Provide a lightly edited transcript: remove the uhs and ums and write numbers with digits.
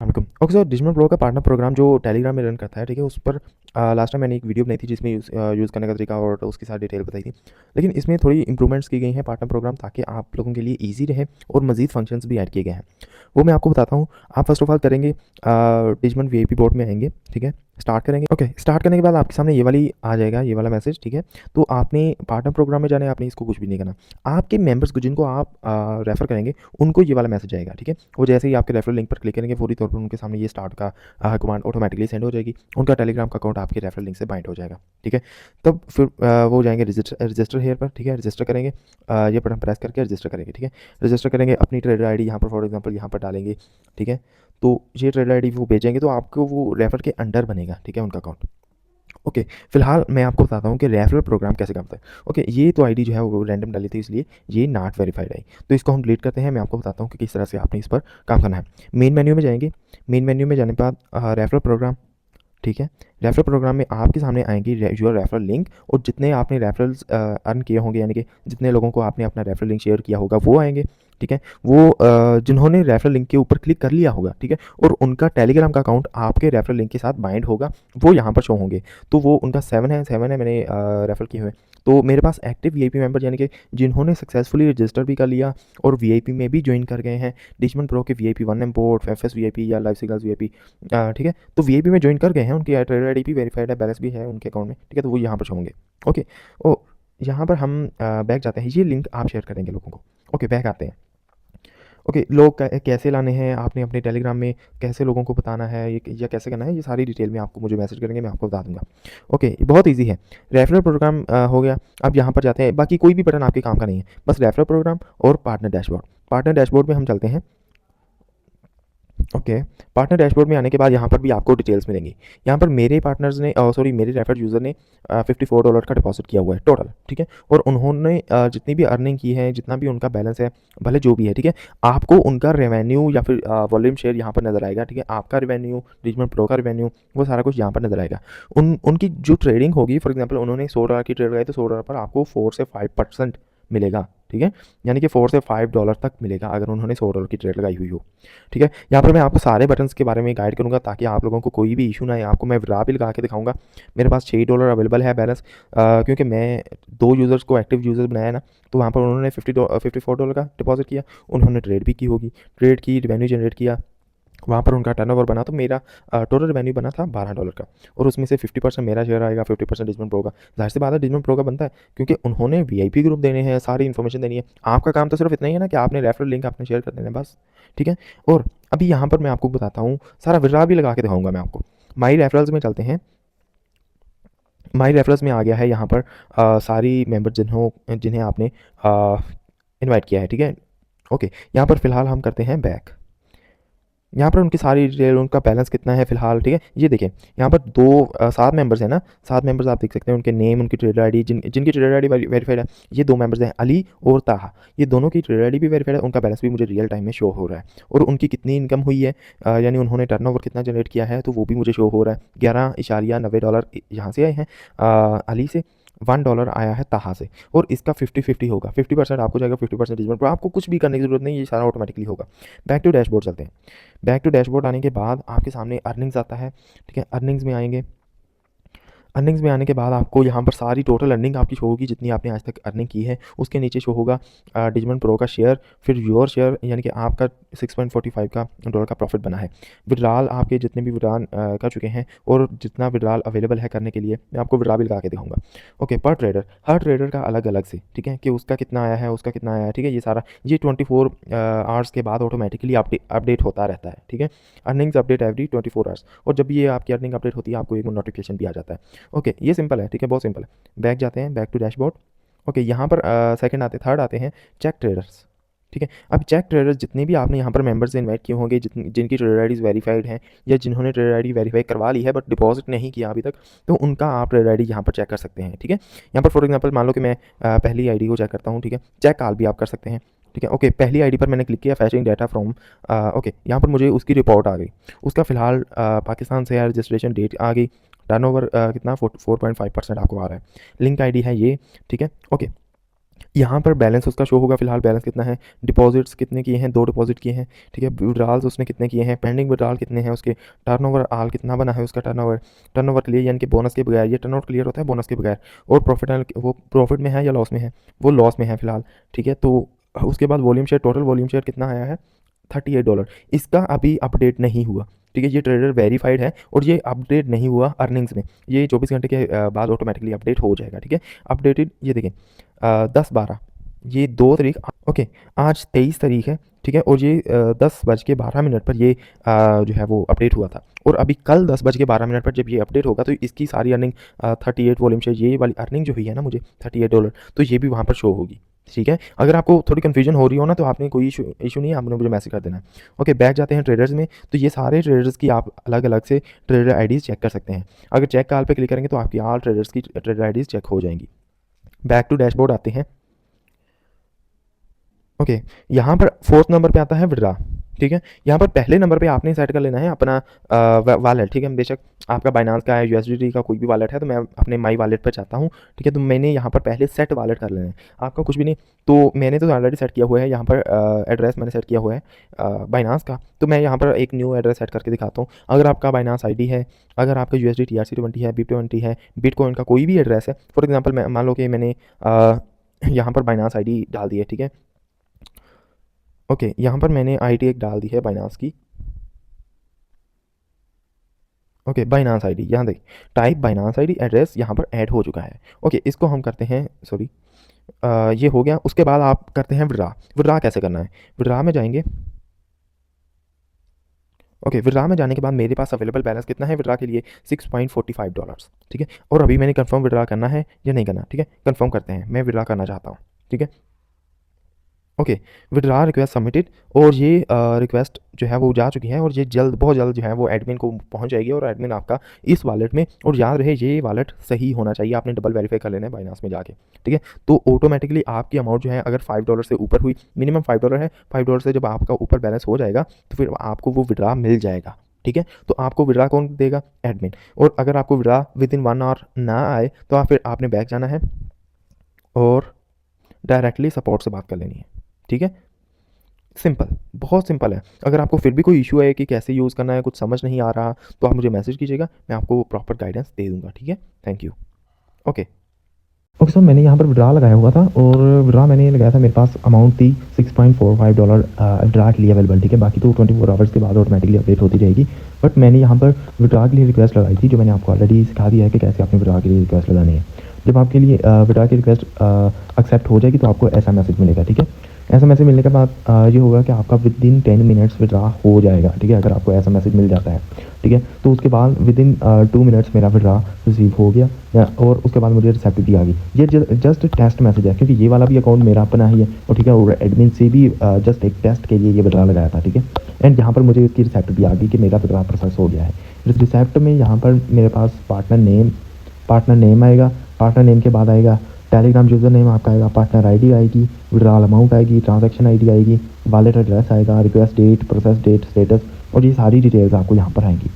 वालेकुम। Okay sir, digital pro का partner programme जो टेलीग्राम में रन करता है, ठीक है? उस पर लास्ट टाइम मैंने एक वीडियो बनाई थी जिसमें यूज़ करने का तरीका और उसकी सारी डिटेल बताई थी। लेकिन इसमें थोड़ी इंप्रूवमेंट्स की गई हैं पार्टनर प्रोग्राम, ताकि आप लोगों के लिए ईज़ी रहे और मज़ीद फंक्शंस भी ऐड किए गए हैं। वो मैं आपको बताता हूँ। आप फर्स्ट ऑफ ऑल करेंगे, डिजिटल वीआईपी बोर्ड में आएँगे, ठीक है? स्टार्ट करेंगे। ओके, स्टार्ट करने के बाद आपके सामने ये वाली आ जाएगा, ये वाला मैसेज, ठीक है? तो आपने पार्टनर प्रोग्राम में जाना है, आपने इसको कुछ भी नहीं करना। आपके मेंबर्स को जिनको आप रेफ़र करेंगे, उनको ये वाला मैसेज आएगा, ठीक है? वो जैसे ही आपके रेफरल लिंक पर क्लिक करेंगे, फौरी तौर पर उनके सामने ये स्टार्ट का कमांड ऑटोमेटिकली सेंड हो जाएगी। उनका टेलीग्राम का अकाउंट आपके रेफरल लिंक से बाइंड हो जाएगा, ठीक है? तब फिर वो जाएंगे रजिस्टर हेयर पर, ठीक है? रजिस्टर करेंगे, ये बटन प्रेस करके रजिस्टर करेंगे, ठीक है? रजिस्टर करेंगे, अपनी ट्रेडर आईडी यहाँ पर फॉर एग्जांपल यहाँ पर डालेंगे, ठीक है? तो ये ट्रेडर आईडी वो भेजेंगे तो आपको वो रेफर के अंडर बनेगा, ठीक है, उनका अकाउंट। ओके, फिलहाल मैं आपको बताता हूँ कि रेफरल प्रोग्राम कैसे काम करता है। ओके, ये तो आईडी जो है वो रैंडम डाली थी, इसलिए ये नॉट वेरीफाइड आई। तो इसको हम डिलीट करते हैं। मैं आपको बताता हूँ कि किस तरह से आपने इस पर काम करना है। मेन मेन्यू में जाएंगे। मेन मेन्यू में जाने के बाद रेफरल प्रोग्राम, ठीक है? रेफरल प्रोग्राम में आपके सामने आएंगी योर रेफरल लिंक, और जितने आपने रेफरल्स अर्न किए होंगे, यानी कि जितने लोगों को आपने अपना रेफरल लिंक शेयर किया होगा, वो आएंगे, ठीक है? वो जिन्होंने रेफरल लिंक के ऊपर क्लिक कर लिया होगा, ठीक है, और उनका टेलीग्राम का अकाउंट आपके रेफरल लिंक के साथ बाइंड होगा, वो यहाँ पर शो होंगे। तो वो उनका 7 है मैंने रेफर किए हुए। तो मेरे पास एक्टिव वीआईपी मेंबर, यानी कि जिन्होंने सक्सेसफुली रजिस्टर भी कर लिया और वीआईपी में भी ज्वाइन कर गए हैं, डिजिटल प्रो के वीआईपी 1 इम्पोर्ट, एफएस वीआईपी या लाइव सिग्नल्स वीआईपी, ठीक है? तो वीआईपी में ज्वाइन कर गए हैं, उनकी ट्रेडर आईडी भी वेरीफाइड है, बैलेंस भी है उनके अकाउंट में, ठीक है? तो वो यहाँ पर शो होंगे। ओके, ओ यहाँ पर हम बैक जाते हैं। ये लिंक आप शेयर करेंगे लोगों को। ओके, बैक आते हैं। ओके, लोग कैसे लाने हैं, आपने अपने टेलीग्राम में कैसे लोगों को बताना है, ये या कैसे करना है, ये सारी डिटेल में आपको मुझे मैसेज करेंगे, मैं आपको बता दूंगा। ओके, बहुत इजी है। रेफरल प्रोग्राम हो गया। अब यहाँ पर जाते हैं, बाकी कोई भी बटन आपके काम का नहीं है, बस रेफरल प्रोग्राम और पार्टनर डैशबोर्ड। पार्टनर डैशबोर्ड में हम चलते हैं। ओके, पार्टनर डैशबोर्ड में आने के बाद यहाँ पर भी आपको डिटेल्स मिलेंगी। यहाँ पर मेरे पार्टनर्स ने सॉरी मेरे रेफर्ड यूज़र ने $54 का डिपॉजिट किया हुआ है टोटल, ठीक है? और उन्होंने जितनी भी अर्निंग की है, जितना भी उनका बैलेंस है, भले जो भी है, ठीक है, आपको उनका रेवेन्यू या फिर वॉल्यूम शेयर यहाँ पर नज़र आएगा, ठीक है? आपका रेवेन्यू, डिजिटल प्रो का रेवेन्यू, वो सारा कुछ यहाँ पर नज़र आएगा। उनकी जो ट्रेडिंग होगी, फॉर एग्जाम्पल उन्होंने $100 की ट्रेड लगाई, तो $100 पर आपको 4 से 5% मिलेगा, ठीक है? यानी कि $4 से $5 तक मिलेगा अगर उन्होंने $100 की ट्रेड लगाई हुई हो, ठीक है? यहाँ पर मैं आपको सारे बटन्स के बारे में गाइड करूँगा, ताकि आप लोगों को कोई भी इशू ना आए। आपको मैं विड्रॉ भी लगा के दिखाऊँगा। मेरे पास $6 अवेलेबल है बैलेंस, क्योंकि मैं 2 यूज़र्स को एक्टिव यूज़र्स बनाया ना, तो वहाँ पर उन्होंने $54 का डिपॉजिट किया। उन्होंने ट्रेड भी की होगी, ट्रेड की, रेवेन्यू जनरेट किया, वहाँ पर उनका टर्नओवर बना, तो मेरा टोटल रेवेन्यू बना था $12 का, और उसमें से 50% मेरा शेयर आएगा, 50% डिजिटल प्रो का। ज़ाहिर सी बात है डिजिटल प्रो का बनता है, क्योंकि उन्होंने वीआईपी ग्रुप देने हैं, सारी इन्फॉर्मेशन देनी है। आपका काम तो सिर्फ इतना ही है ना कि आपने रेफरल लिंक आपने शेयर कर देना है, बस, ठीक है? और अभी यहाँ पर मैं आपको बताता हूँ, सारा विड्रॉ भी लगा के दिखाऊंगा मैं आपको। माई रेफरल्स में चलते हैं। माई रेफरल्स में आ गया है यहाँ पर सारी मेंबर जिन्हें आपने इनवाइट किया है, ठीक है? ओके, यहाँ पर फिलहाल हम करते हैं बैक। यहाँ पर उनकी सारी डिटेल, उनका बैलेंस कितना है फ़िलहाल, ठीक है? ये देखें, यहाँ पर 7 मेंबर्स हैं ना, 7 मेंबर्स आप देख सकते हैं, उनके नेम, उनकी ट्रेडर आईडी, जिनकी ट्रेडर आईडी वेरीफाइड है, ये 2 मेंबर्स हैं, अली और ताहा। ये दोनों की ट्रेडर आईडी भी वेरीफाइड है, उनका बैलेंस भी मुझे रियल टाइम में शो हो रहा है, और उनकी कितनी इनकम हुई है, यानी उन्होंने टर्नओवर कितना जनरेट किया है, तो वो भी मुझे शो हो रहा है। $11.90 यहाँ से आए हैं अली से, $1 आया है ताहा से, और इसका 50-50 होगा। 50% आपको जाएगा, 50% डिजिटल प्रो। आपको कुछ भी करने की ज़रूरत नहीं, ये सारा ऑटोमेटिकली होगा। बैक टू डैशबोर्ड चलते हैं। बैक टू डैशबोर्ड आने के बाद आपके सामने अर्निंग्स आता है, ठीक है? अर्निंग्स में आएंगे। अर्निंग्स में आने के बाद आपको यहाँ पर सारी टोटल अर्निंग आपकी शो होगी, जितनी आपने आज तक अर्निंग की है। उसके नीचे शो होगा डिजिटल प्रो का शेयर, फिर योर शेयर, यानी कि आपका 6.45 का डॉलर का प्रॉफिट बना है। विड्रॉल आपके जितने भी विड्रॉल कर चुके हैं, और जितना विड्रॉल अवेलेबल है करने के लिए, मैं आपको विड्रॉ भी लगा के दिखाऊंगा। ओके, पर ट्रेडर, हर ट्रेडर का अलग अलग से, ठीक है, कि उसका कितना आया है, उसका कितना आया है, ठीक है? ये सारा, ये 24 आवर्स के बाद ऑटोमेटिकली अपडेट होता रहता है, ठीक है? अर्निंग्स अपडेट एवरी 24 आवर्स, और जब ये आपकी अर्निंग अपडेट होती है, आपको एक नोटिफिकेशन भी आ जाता है। ओके, ये सिंपल है, ठीक है, बहुत सिंपल है। बैक जाते हैं, बैक टू डैशबोर्ड। ओके, यहाँ पर सेकंड आते, थर्ड आते हैं चेक ट्रेडर्स, ठीक है? अब चेक ट्रेडर्स जितने भी आपने यहाँ पर मेंबर्स इनवाइट किए होंगे, जिनकी ट्रेडर आईडीज़ वेरीफाइड हैं, या जिन्होंने ट्रेडर आईडी वेरीफाई करवा ली है बट डिपॉजिट नहीं किया अभी तक, तो उनका आप ट्रेडर आईडी यहाँ पर चेक कर सकते हैं, ठीक है? यहाँ पर फॉर एग्जांपल मान लो कि मैं पहली आईडी को चेक करता हूँ, ठीक है? चेक कॉल भी आप कर सकते हैं, ठीक है? ओके, पहली आईडी पर मैंने क्लिक किया, फैचिंग डाटा फ्रॉम, ओके, यहाँ पर मुझे उसकी रिपोर्ट आ गई। उसका फ़िलहाल पाकिस्तान से रजिस्ट्रेशन डेट आ गई। टर्नओवर कितना 4.5% आपको आ रहा है। लिंक आईडी है ये, ठीक है? ओके, यहाँ पर बैलेंस उसका शो होगा, फिलहाल बैलेंस कितना है, डिपॉजिट्स कितने किए हैं, 2 डिपॉजिट किए हैं, ठीक है। विड्रॉल्स उसने कितने किए हैं, पेंडिंग विड्रॉल कितने हैं उसके, टर्नओवर आल कितना बना है उसका, टर्नओवर क्लियर यानी कि बोनस के बगैर, ये टर्नओवर क्लियर होता है बोनस के बगैर, और प्रॉफिट एंड वो प्रॉफिट में है या लॉस में है, वो लॉस में है फिलहाल, ठीक है। तो उसके बाद volume share, total volume share कितना आया है, $38। इसका अभी अपडेट नहीं हुआ, ठीक है। ये ट्रेडर वेरीफाइड है और ये अपडेट नहीं हुआ अर्निंग्स में, ये 24 घंटे के बाद ऑटोमेटिकली अपडेट हो जाएगा, ठीक है। अपडेटेड ये देखें 10/12, ये 2 तारीख, ओके। आज 23 तारीख है, ठीक है। और ये 10:12 पर ये जो है वो अपडेट हुआ था, और अभी कल 10:12 पर जब ये अपडेट होगा तो इसकी सारी अर्निंग 38 वॉल्यूम शेयर, ये वाली अर्निंग जो हुई है ना मुझे $38, तो ये भी वहाँ पर शो होगी, ठीक है। अगर आपको थोड़ी कन्फ्यूजन हो रही हो ना तो आपने कोई इशू नहीं है, आपने मुझे मैसेज कर देना है। ओके, बैक जाते हैं ट्रेडर्स में। तो ये सारे ट्रेडर्स की आप अलग अलग से ट्रेडर आईडीज़ चेक कर सकते हैं। अगर चेक कॉल पे क्लिक करेंगे तो आपकी ऑल ट्रेडर्स की ट्रेडर आईडीज़ चेक हो जाएंगी। बैक टू डैशबोर्ड आते हैं। ओके, यहाँ पर 4th नंबर पे आता है विड्रा, ठीक है। यहाँ पर पहले नंबर पे आपने सेट कर लेना है अपना वॉलेट, ठीक है। बेशक आपका बाइनांस का है, यूएसडीटी का कोई भी वॉलेट है, तो मैं अपने माई वॉलेट पर चाहता हूँ, ठीक है। तो मैंने यहाँ पर पहले सेट वॉलेट कर लेना है, आपका कुछ भी नहीं। तो मैंने तो ऑलरेडी सेट किया हुआ है, यहाँ पर एड्रेस मैंने सेट किया हुआ है बाइनांस का। तो मैं यहाँ पर एक न्यू एड्रेस सेट करके दिखाता हूँ। अगर आपका बाइनांस आईडी है, अगर आपका यूएसडी TRC20 है, BIP20 है, बिटकॉइन का कोई भी एड्रेस है, फॉर एग्जाम्पल मैं मान लो कि मैंने यहाँ पर बाइनांस आईडी डाल दी है, ठीक है। ओके, यहाँ पर मैंने आईडी एक डाल दी है बाइनांस की। ओके, बाइनांस आईडी यहाँ देख, टाइप बाइनांस आईडी, एड्रेस यहाँ पर ऐड हो चुका है। ओके, इसको हम करते हैं, सॉरी ये हो गया। उसके बाद आप करते हैं विड्रा। विड्रा कैसे करना है, विड्रा में जाएंगे। ओके, विड्रा में जाने के बाद मेरे पास अवेलेबल बैलेंस कितना है विड्रा के लिए, $6.45, ठीक है। और अभी मैंने कंफर्म विड्रा करना है या नहीं करना, ठीक है। कंफर्म करते हैं, मैं विड्रा करना चाहता हूँ, ठीक है। ओके, विड्रा रिक्वेस्ट सबमिटेड, और ये रिक्वेस्ट जो है वो जा चुकी है, और ये जल्द, बहुत जल्द जो है वो एडमिन को पहुंच जाएगी, और एडमिन आपका इस वॉलेट में, और याद रहे ये वॉलेट सही होना चाहिए, आपने डबल वेरीफाई कर लेना है बाइनांस में जाके, ठीक है। तो ऑटोमेटिकली आपकी अमाउंट जो है अगर $5 से ऊपर हुई, मिनिमम $5 है, $5 से जब आपका ऊपर बैलेंस हो जाएगा तो फिर आपको वो विड्रा मिल जाएगा, ठीक है। तो आपको विड्रा कौन देगा, एडमिन। और अगर आपको विड्रा विद इन 1 आवर ना आए तो फिर आपने बैक जाना है और डायरेक्टली सपोर्ट से बात कर लेनी है, ठीक है। सिंपल, बहुत सिंपल है। अगर आपको फिर भी कोई इशू है कि कैसे यूज़ करना है, कुछ समझ नहीं आ रहा, तो आप मुझे मैसेज कीजिएगा, मैं आपको प्रॉपर गाइडेंस दे दूँगा, ठीक है। Thank you. Okay. Okay sir, मैंने यहाँ पर विड्रा लगाया हुआ था, और विड्रा मैंने लगाया था, मेरे पास अमाउंट थी $6.45 विड्रा के लिए अवेलेबल, ठीक है। बाकी तो 24 आवर्स के बाद ऑटोमेटिकली अपडेट होती रहेगी। बट मैंने यहाँ पर विड्रा के लिए रिक्वेस्ट लगाई थी, जो मैंने आपको ऑलरेडी सिखा दिया है कि कैसे आपने विड्रा के लिए रिक्वेस्ट लगानी है। जब आपके लिए विड्रा की रिक्वेस्ट एक्सेप्ट हो जाएगी तो आपको ऐसा मैसेज मिलेगा, ठीक है। ऐसा मैसेज मिलने के बाद ये होगा कि आपका विद इन 10 मिनट्स विड्रा हो जाएगा, ठीक है। अगर आपको ऐसा मैसेज मिल जाता है, ठीक है, तो उसके बाद विद इन 2 मिनट्स मेरा विड्रा रिसीव हो गया, और उसके बाद मुझे रिसेप्ट भी आ गई। ये जस्ट टेस्ट मैसेज है, क्योंकि ये वाला भी अकाउंट मेरा अपना ही है, और ठीक है, और एडमिन से भी जस्ट एक टेस्ट के लिए ये विड्रा लगाया था, ठीक है। एंड यहाँ पर मुझे इसकी रिसेप्ट भी आ गई कि मेरा विड्रा प्रोसेस हो गया है। इस रिसेप्ट में यहाँ पर मेरे पास पार्टनर नेम आएगा, पार्टनर नेम के बाद आएगा टेलीग्राम यूज़र नेम आपका आएगा, पार्टनर आईडी आएगी, विड्रॉल अमाउंट आएगी, ट्रांजैक्शन आईडी आएगी, वॉलेट एड्रेस आएगा, request date, process date, status, और ये सारी डिटेल्स आपको यहाँ पर आएंगी।